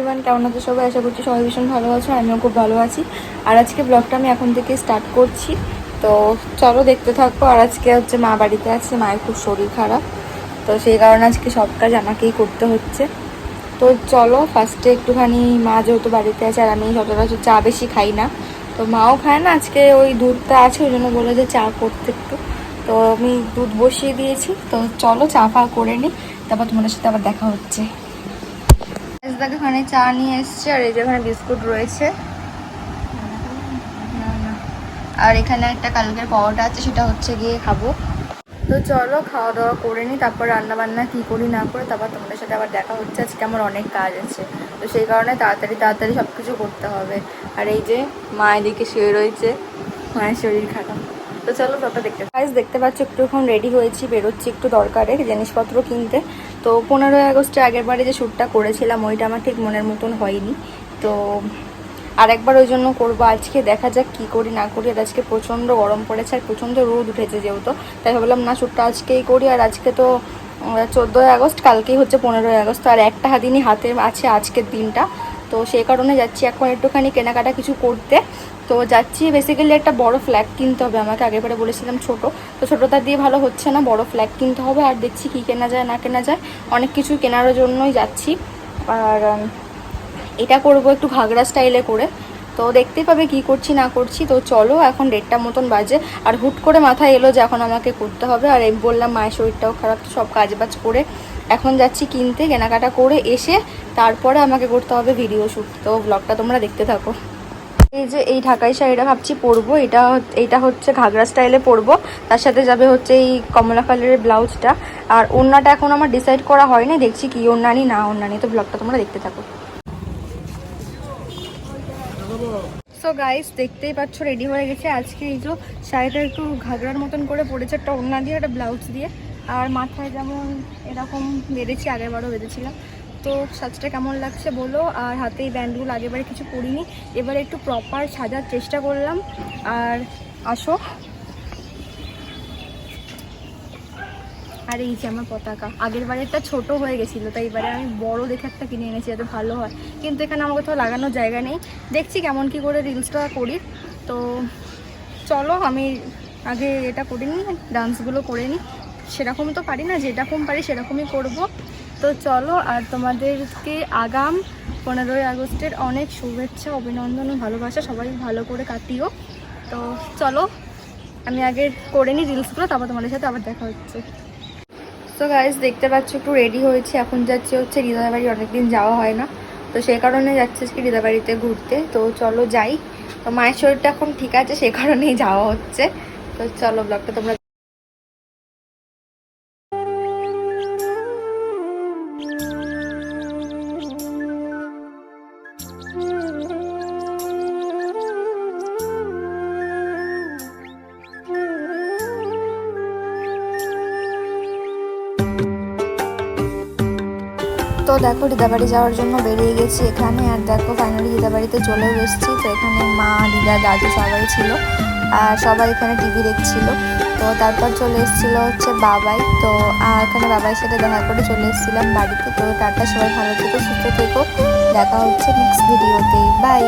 কেমন আছো সবাই? আশা করছি সবাই ভীষণ ভালো আছো, আমিও খুব ভালো আছি। আর আজকে ব্লগটা আমি এখন থেকে স্টার্ট করছি, তো চলো দেখতে থাকো। আর আজকে হচ্ছে মা বাড়িতে আছে, মায়ের খুব শরীর খারাপ, তো সেই কারণে আজকে সব কাজ আমাকেই করতে হচ্ছে। তো চলো ফার্স্টে একটুখানি, মা যেহেতু বাড়িতে আছে আর আমি সচরাচর চা বেশি খাই না, তো মাও খায় না, আজকে ওই দুধটা আছে ওই জন্য বলে যে চা করতে একটু। তো আমি দুধ বসিয়ে দিয়েছি, তো চলো চা ফা করে নিই, তারপর তোমাদের সাথে আবার দেখা হচ্ছে। ওখানে চা নিয়ে এসছে, আর এই যে ওখানে বিস্কুট রয়েছে, আর এখানে একটা কালকের পরোটা আছে, সেটা হচ্ছে গিয়ে খাবো। তো চলো খাওয়া দাওয়া করে নিই, তারপর রান্না বান্না কী করি না করে তারপর তোমাদের সাথে আবার দেখা হচ্ছে। আজকে আমার অনেক কাজ আছে, তো সেই কারণে তাড়াতাড়ি সব কিছু করতে হবে। আর এই যে মা এদিকে শুয়ে রয়েছে, মায়ের শরীর খারাপ। তো চলো সবটা দেখতে পাচ্ছ, একটুক্ষণ রেডি হয়েছি, বেরোচ্ছি একটু দরকারে জিনিসপত্র কিনতে। তো 15ই আগস্টে আগের বারে যে শ্যুটটা করেছিলাম ওইটা আমার ঠিক মনের মতন হয়নি, তো আরেকবার ওই জন্য করবো। আজকে দেখা যাক কি করি না করি। আর আজকে প্রচণ্ড গরম পড়েছে আর প্রচণ্ড রোদ উঠেছে যেহেতু, তাই ভাবলাম না শ্যুটটা আজকেই করি। আর আজকে তো 14ই আগস্ট, কালকেই হচ্ছে 15ই আগস্ট, আর একটা দিনই হাতে আছে আজকের দিনটা, তো সেই কারণে যাচ্ছি এখন একটুখানি কেনাকাটা কিছু করতে। তো যাচ্ছি বেসিক্যালি একটা বড় ফ্ল্যাগ কিনতে হবে আমাকে, আগেরবারে বলেছিলাম ছোট, তো ছোটোটা দিয়ে ভালো হচ্ছে না, বড় ফ্ল্যাগ কিনতে হবে। আর দেখছি কি কেনা যায় না কেনা যায়, অনেক কিছু কেনার জন্যই যাচ্ছি। আর এটা করব একটু ঘাগরা স্টাইলে করে, তো দেখতেই পাবে কি করছি না করছি। তো চলো এখন 1:30 মতন বাজে, আর হুট করে মাথায় এলো যে এখন আমাকে করতে হবে। আর আমি বললাম মায়ের শরীরটাও খারাপ, সব কাজবাজ করে এখন যাচ্ছি কিনতে, কেনাকাটা করে এসে তারপরে আমাকে করতে হবে ভিডিও শ্যুট। তো ব্লগটা তোমরা দেখতে থাকো। এই যে এই ঢাকাই শাড়িটা ভাবছি পরবো, এটা হচ্ছে ঘাগরা স্টাইলে পরবো, তার সাথে যাবে হচ্ছে এই কমলা কালারের ব্লাউজটা। আর ওড়নাটা এখন আমার ডিসাইড করা হয়নি, দেখছি কি ওড়না নি না ওড়না নি। তো ব্লগটা তোমরা দেখতে থাকো। সো গাইস দেখতেই পাচ্ছ রেডি হয়ে গেছে। আজকে এই যে শাড়িটা একটু ঘাগরার মতন করে পরেছে, একটা ওড়না দিয়ে একটা ব্লাউজ দিয়ে, আর মাথায় যেমন এরকম বেঁধেছি, আগেরবারও বেঁধেছিলাম। তো সাজটা কেমন লাগছে বলো। আর হাতে এই ব্যান্ডগুলো আগেরবারে কিছু পরিনি, এবারে একটু প্রপার সাজার চেষ্টা করলাম। আর আসো, আর এই যে আমার পতাকা, আগের বারে একটা ছোটো হয়ে গেছিলো, তাই এবারে আমি বড় দেখে একটা কিনে এনেছি যাতে ভালো হয়, কিন্তু এখানে আমার কোথাও লাগানোর জায়গা নেই। দেখছি কেমন কি করে রিলসটা করি। তো চলো আমি আগে এটা করে নিই, ডান্সগুলো করে নিই। সেরকম তো পারি না, যেরকম পারি সেরকমই করব। তো চলো, আর তোমাদেরকে আগাম 15ই আগস্টের অনেক শুভেচ্ছা, অভিনন্দন ও ভালোবাসা, সবাই ভালো করে কাটিও। তো চলো আমি আগে করে নিই রিলসগুলো, তারপর তোমাদের সাথে আবার দেখা হচ্ছে। তো গাইজ দেখতে পাচ্ছ একটু রেডি হয়েছি, এখন যাচ্ছি হচ্ছে হৃদয় বাড়ি, অনেকদিন যাওয়া হয় না, তো সেই কারণে যাচ্ছি আজকে হৃদয় বাড়িতে ঘুরতে। তো চলো যাই। তো মায়ের শরীরটা এখন ঠিক আছে, সেই কারণেই যাওয়া হচ্ছে। তো চলো ব্লগটা তোমরা। তো দেখো দিদাবাড়ি যাওয়ার জন্য বেরিয়ে গেছি এখানে, আর দেখো ফাইনালি দিদাবাড়িতে চলেও এসেছি। তো এখানে মা, দিদা, দাদু সবাই ছিল, আর সবাই এখানে টিভি দেখছিল। তো তারপর চলে এসেছিলো হচ্ছে বাবাই, তো এখানে বাবাইয়ের সাথে দেখা করে চলে এসেছিলাম বাড়িতে। তো টাটা, সবাই ভালো থেকো, সুস্থ থেকো, দেখা হচ্ছে নেক্সট ভিডিওতে, বাই।